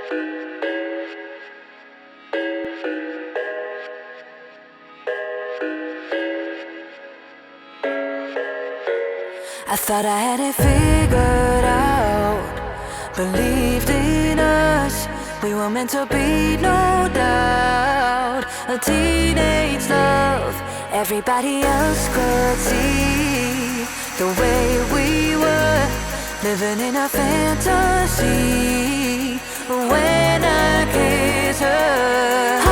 I thought I had it figured out, believed in us, we were meant to be, no doubt. A teenage love, everybody else could see the way we were, living in a fantasy. When I kiss her,